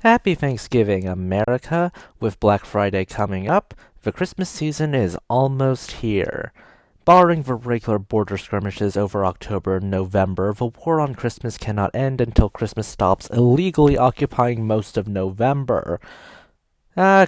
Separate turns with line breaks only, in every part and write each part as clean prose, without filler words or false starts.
Happy Thanksgiving, America! With Black Friday coming up, the Christmas season is almost here. Barring the regular border skirmishes over October and November, the war on Christmas cannot end until Christmas stops illegally occupying most of November.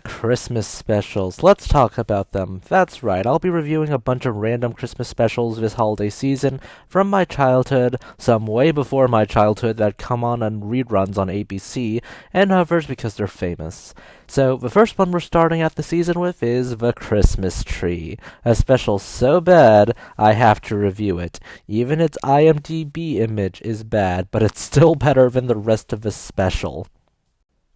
Christmas specials. Let's talk about them. That's right, I'll be reviewing a bunch of random Christmas specials this holiday season from my childhood, some way before my childhood that come on reruns on ABC, and others because they're famous. So, the first one we're starting out the season with is The Christmas Tree. A special so bad, I have to review it. Even its IMDb image is bad, but it's still better than the rest of the special.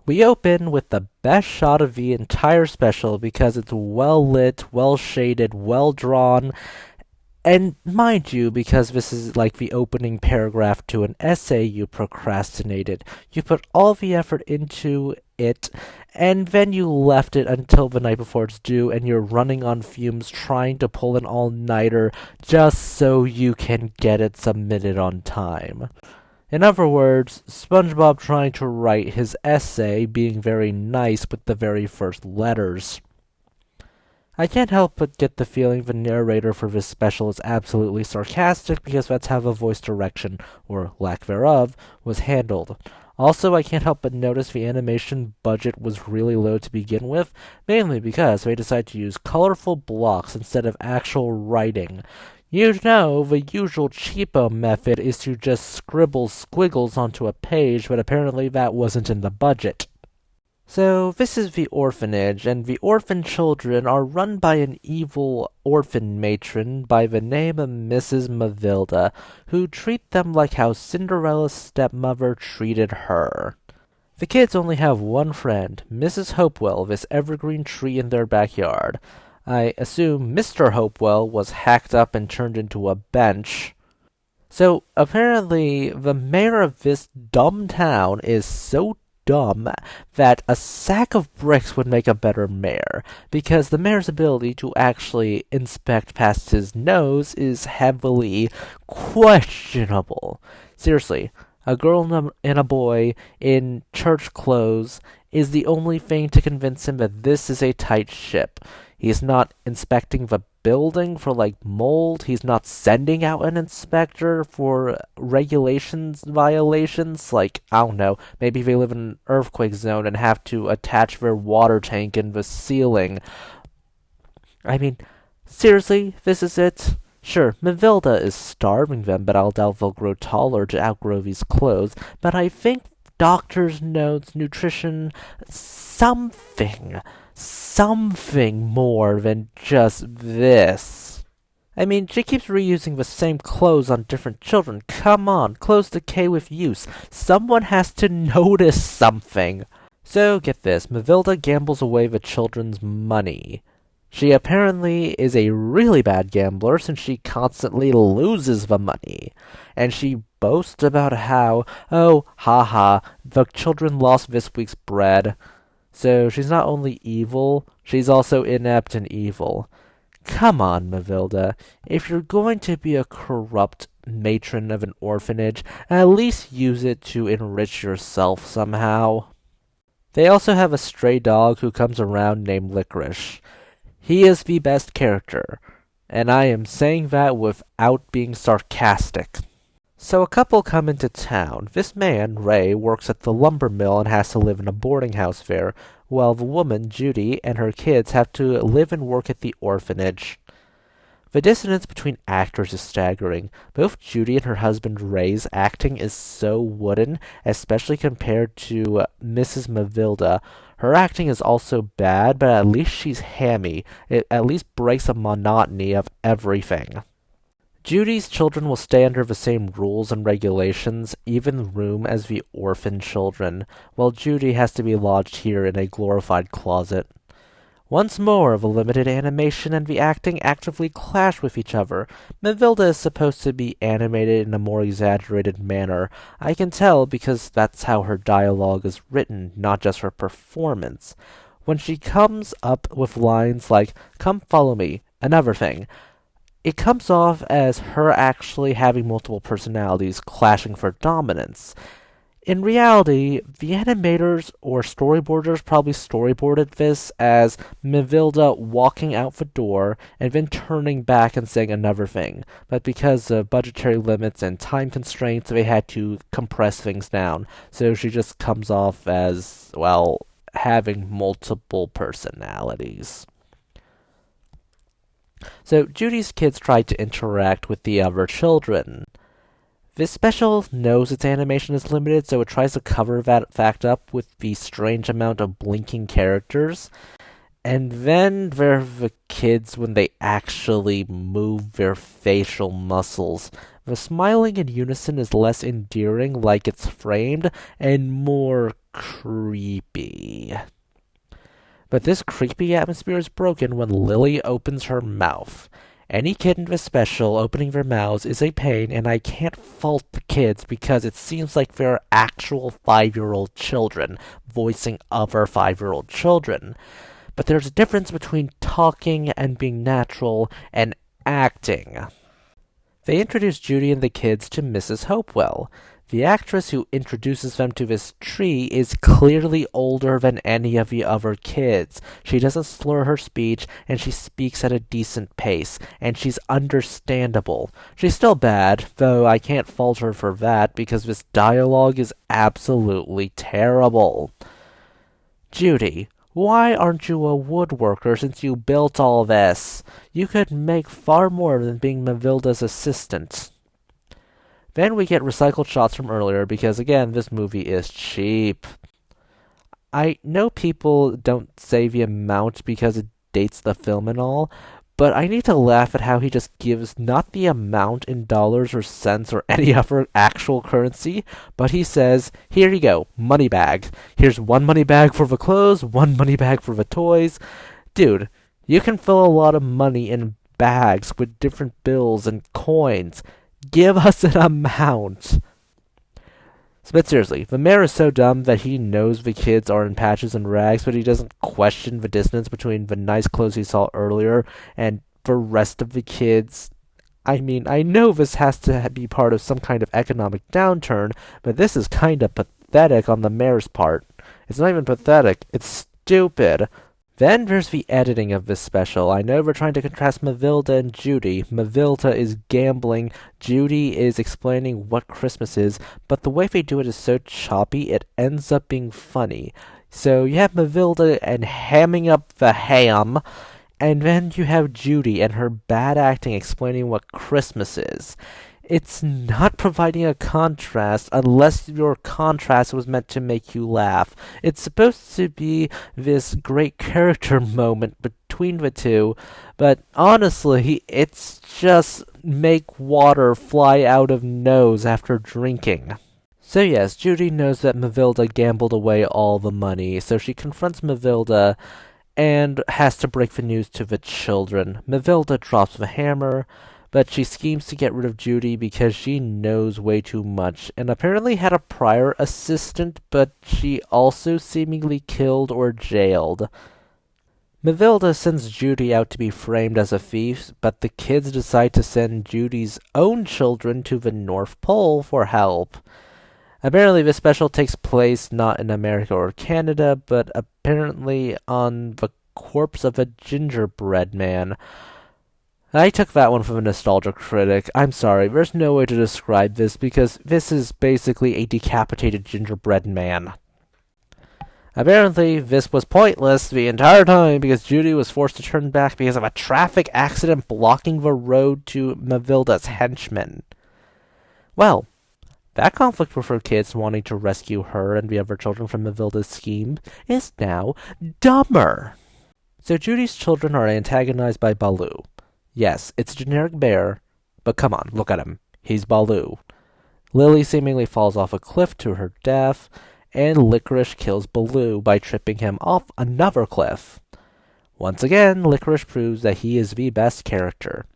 We open with the best shot of the entire special because it's well lit, well shaded, well drawn, and mind you, because this is like the opening paragraph to an essay you procrastinated, you put all the effort into it, and then you left it until the night before it's due, and you're running on fumes trying to pull an all-nighter just so you can get it submitted on time. In other words, SpongeBob trying to write his essay being very nice with the very first letters. I can't help but get the feeling the narrator for this special is absolutely sarcastic because that's how the voice direction, or lack thereof, was handled. Also, I can't help but notice the animation budget was really low to begin with, mainly because they decided to use colorful blocks instead of actual writing. You know, the usual cheapo method is to just scribble squiggles onto a page, but apparently that wasn't in the budget. So, this is the orphanage, and the orphan children are run by an evil orphan matron by the name of Mrs. Mavilda, who treat them like how Cinderella's stepmother treated her. The kids only have one friend, Mrs. Hopewell, this evergreen tree in their backyard. I assume Mr. Hopewell was hacked up and turned into a bench. So, apparently, the mayor of this dumb town is so dumb that a sack of bricks would make a better mayor, because the mayor's ability to actually inspect past his nose is heavily questionable. Seriously, a girl and a boy in church clothes is the only thing to convince him that this is a tight ship. He's not inspecting the building for mold. He's not sending out an inspector for regulations violations. I don't know, maybe they live in an earthquake zone and have to attach their water tank in the ceiling. I mean, seriously, this is it? Sure, Mavilda is starving them, but I'll doubt they'll grow taller to outgrow these clothes. But I think doctor's notes, nutrition, something more than just this. I mean, she keeps reusing the same clothes on different children. Come on, clothes decay with use. Someone has to notice something. So, get this, Mavilda gambles away the children's money. She apparently is a really bad gambler since she constantly loses the money. And she boasts about how, oh, haha, the children lost this week's bread. So she's not only evil, she's also inept and evil. Come on, Mavilda. If you're going to be a corrupt matron of an orphanage, at least use it to enrich yourself somehow. They also have a stray dog who comes around named Licorice. He is the best character, and I am saying that without being sarcastic. So a couple come into town. This man, Ray, works at the lumber mill and has to live in a boarding house there, while the woman, Judy, and her kids have to live and work at the orphanage. The dissonance between actors is staggering. Both Judy and her husband Ray's acting is so wooden, especially compared to Mrs. Mavilda. Her acting is also bad, but at least she's hammy. It at least breaks the monotony of everything. Judy's children will stay under the same rules and regulations, even room as the orphan children, while Judy has to be lodged here in a glorified closet. Once more, the limited animation and the acting actively clash with each other. Mavilda is supposed to be animated in a more exaggerated manner. I can tell because that's how her dialogue is written, not just her performance. When she comes up with lines like, "Come follow me," another thing, it comes off as her actually having multiple personalities clashing for dominance. In reality, the animators or storyboarders probably storyboarded this as Mavilda walking out the door and then turning back and saying another thing. But because of budgetary limits and time constraints, they had to compress things down. So she just comes off as, well, having multiple personalities. So Judy's kids tried to interact with the other children. This special knows its animation is limited, so it tries to cover that fact up with the strange amount of blinking characters. And then there are the kids when they actually move their facial muscles. The smiling in unison is less endearing, like it's framed, and more creepy. But this creepy atmosphere is broken when Lily opens her mouth. Any kid in this special opening their mouths is a pain, and I can't fault the kids because it seems like they're actual 5-year-old children voicing other 5-year-old children. But there's a difference between talking and being natural and acting. They introduce Judy and the kids to Mrs. Hopewell. The actress who introduces them to this tree is clearly older than any of the other kids. She doesn't slur her speech, and she speaks at a decent pace, and she's understandable. She's still bad, though I can't fault her for that, because this dialogue is absolutely terrible. Judy, why aren't you a woodworker since you built all this? You could make far more than being Mavilda's assistant. Then we get recycled shots from earlier because, again, this movie is cheap. I know people don't say the amount because it dates the film and all, but I need to laugh at how he just gives not the amount in dollars or cents or any other actual currency, but he says, here you go, money bag. Here's one money bag for the clothes, one money bag for the toys. Dude, you can fill a lot of money in bags with different bills and coins. Give us an amount. But seriously, the mayor is so dumb that he knows the kids are in patches and rags, but he doesn't question the distance between the nice clothes he saw earlier and the rest of the kids. I mean, I know this has to be part of some kind of economic downturn, but this is kind of pathetic on the mayor's part. It's not even pathetic, it's stupid. Then there's the editing of this special. I know we're trying to contrast Mavilda and Judy. Mavilda is gambling, Judy is explaining what Christmas is, but the way they do it is so choppy, it ends up being funny. So you have Mavilda and hamming up the ham, and then you have Judy and her bad acting explaining what Christmas is. It's not providing a contrast unless your contrast was meant to make you laugh. It's supposed to be this great character moment between the two, but honestly, it's just make water fly out of nose after drinking. So yes, Judy knows that Mavilda gambled away all the money, so she confronts Mavilda and has to break the news to the children. Mavilda drops the hammer, but she schemes to get rid of Judy because she knows way too much, and apparently had a prior assistant, but she also seemingly killed or jailed. Mavilda sends Judy out to be framed as a thief, but the kids decide to send Judy's own children to the North Pole for help. Apparently this special takes place not in America or Canada, but apparently on the corpse of a gingerbread man. I took that one from a nostalgia critic. I'm sorry, there's no way to describe this because this is basically a decapitated gingerbread man. Apparently, this was pointless the entire time because Judy was forced to turn back because of a traffic accident blocking the road to Mavilda's henchmen. Well, that conflict with her kids wanting to rescue her and the other children from Mavilda's scheme is now dumber. So Judy's children are antagonized by Baloo. Yes, it's a generic bear, but come on, look at him. He's Baloo. Lily seemingly falls off a cliff to her death, and Licorice kills Baloo by tripping him off another cliff. Once again, Licorice proves that he is the best character.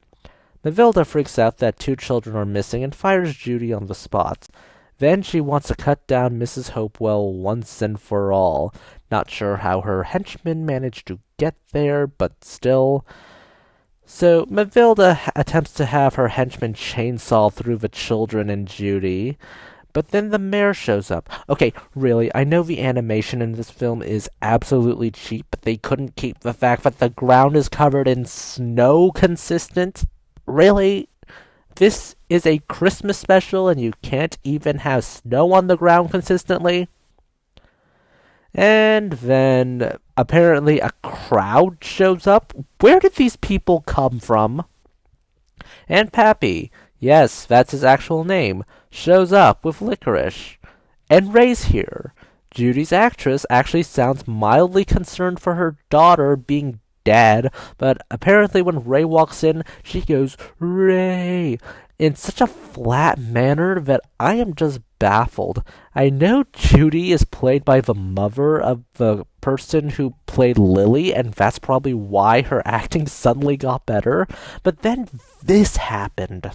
Mavilda freaks out that 2 children are missing and fires Judy on the spot. Then she wants to cut down Mrs. Hopewell once and for all. Not sure how her henchmen managed to get there, but still. So Mavilda attempts to have her henchmen chainsaw through the children and Judy, but then the mayor shows up. Okay, really, I know the animation in this film is absolutely cheap, but they couldn't keep the fact that the ground is covered in snow consistent. Really? This is a Christmas special and you can't even have snow on the ground consistently? And then apparently a crowd shows up. Where did these people come from? And Pappy, yes, that's his actual name, shows up with licorice. And Ray's here. Judy's actress actually sounds mildly concerned for her daughter being dead, but apparently when Ray walks in, she goes, "Ray," in such a flat manner that I am just baffled. I know Judy is played by the mother of the person who played Lily, and that's probably why her acting suddenly got better, but then this happened.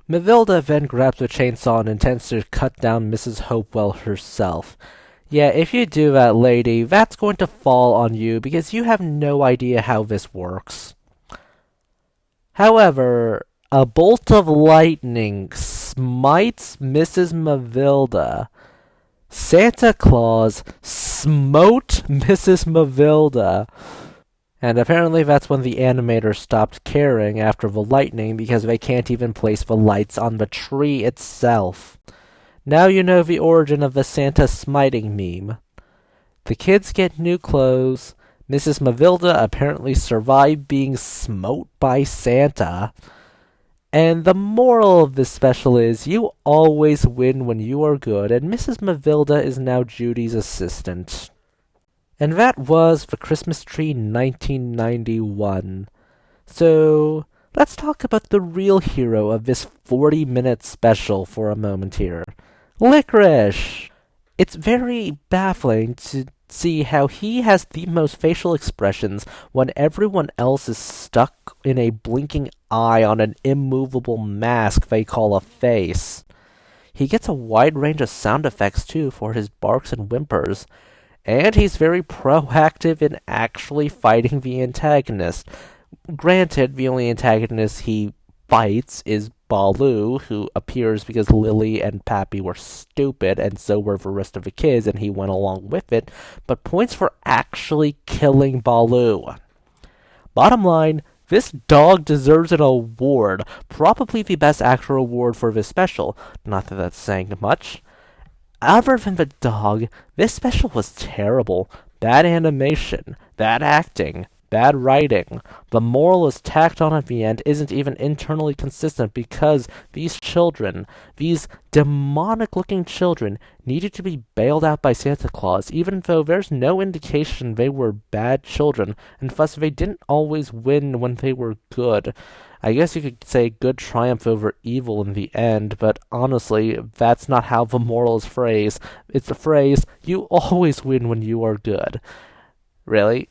Mavilda then grabs a chainsaw and intends to cut down Mrs. Hopewell herself. Yeah, if you do that, lady, that's going to fall on you because you have no idea how this works. However, a bolt of lightning smites Mrs. Mavilda. Santa Claus smote Mrs. Mavilda. And apparently that's when the animator stopped caring after the lightning because they can't even place the lights on the tree itself. Now you know the origin of the Santa smiting meme. The kids get new clothes. Mrs. Mavilda apparently survived being smote by Santa. And the moral of this special is you always win when you are good, and Mrs. Mavilda is now Judy's assistant. And that was The Christmas Tree 1991. So, let's talk about the real hero of this 40-minute special for a moment here. Licorice! It's very baffling to see how he has the most facial expressions when everyone else is stuck in a blinking eye on an immovable mask they call a face. He gets a wide range of sound effects too for his barks and whimpers, and he's very proactive in actually fighting the antagonist. Granted, the only antagonist he fights is Baloo, who appears because Lily and Pappy were stupid, and so were the rest of the kids, and he went along with it, but points for actually killing Baloo. Bottom line, this dog deserves an award, probably the Best Actor award for this special. Not that that's saying much. Other than the dog, this special was terrible. Bad animation, bad acting, bad writing. The moral is tacked on at the end isn't even internally consistent because these children, these demonic-looking children, needed to be bailed out by Santa Claus, even though there's no indication they were bad children, and thus they didn't always win when they were good. I guess you could say good triumph over evil in the end, but honestly, that's not how the moral is phrased. It's the phrase, you always win when you are good. Really?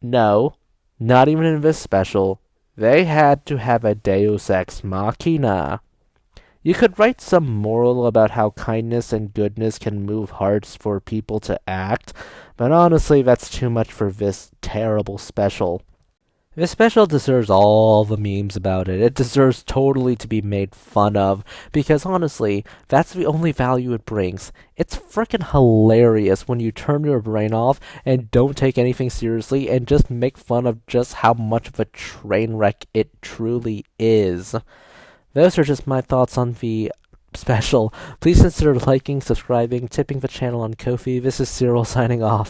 No, not even in this special. They had to have a Deus Ex Machina. You could write some moral about how kindness and goodness can move hearts for people to act, but honestly, that's too much for this terrible special. This special deserves all the memes about it. It deserves totally to be made fun of, because honestly, that's the only value it brings. It's frickin' hilarious when you turn your brain off and don't take anything seriously and just make fun of just how much of a train wreck it truly is. Those are just my thoughts on the special. Please consider liking, subscribing, tipping the channel on Ko-fi. This is Cyril signing off.